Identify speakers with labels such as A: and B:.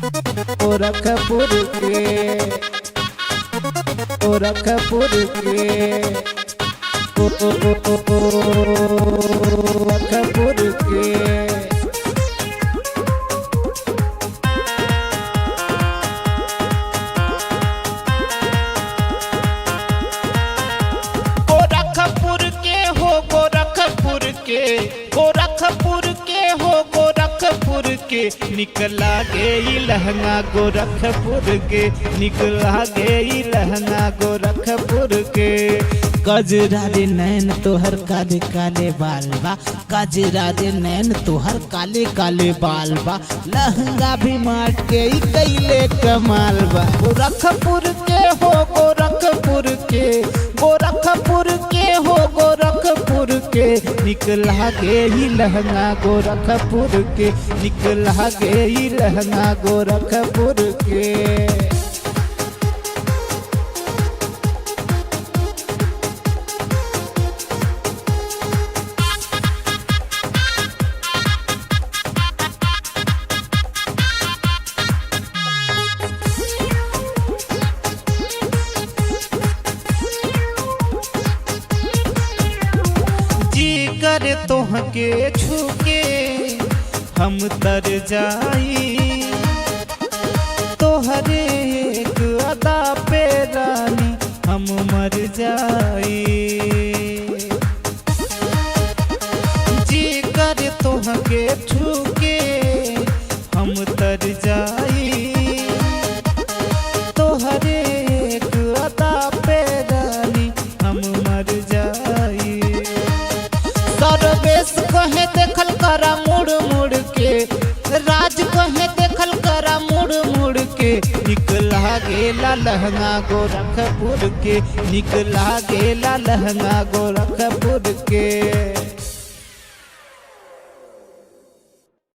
A: गोरखपुर के गोरखपुर के गोरखपुर के गोरखपुर के हो गोरखपुर के निकला गे लहंगा गोरखपुर के निकला गे लहंगा गोरखपुर के गजरा रे नैन तोहर काले काले बाल बा गजरा रे नैन तोहर काले काले बाल बा लहंगा भी माट के कैले कमाल बा गोरखपुर के हो गोरखपुर के गोरखपुर के हो गोरखपुर के निकला गे लहंगा गोरखपुर के निकला गे लहंगा गोरखपुर के करे तोहके छूके हम तर जाई तोहरे एक अदा पे रानी हम मर जाई जी करे तोहके छूके हम तर जाई तोहरे एक अदा पे रानी हम मर जाई सर्वेश कहे देखल करा मुड़ मुड़ के राज कहे देखल करा मुड़ मुड़ के निकला गेला लहंगा गोरखपुर के निकला गेला लहंगा गोरखपुर के।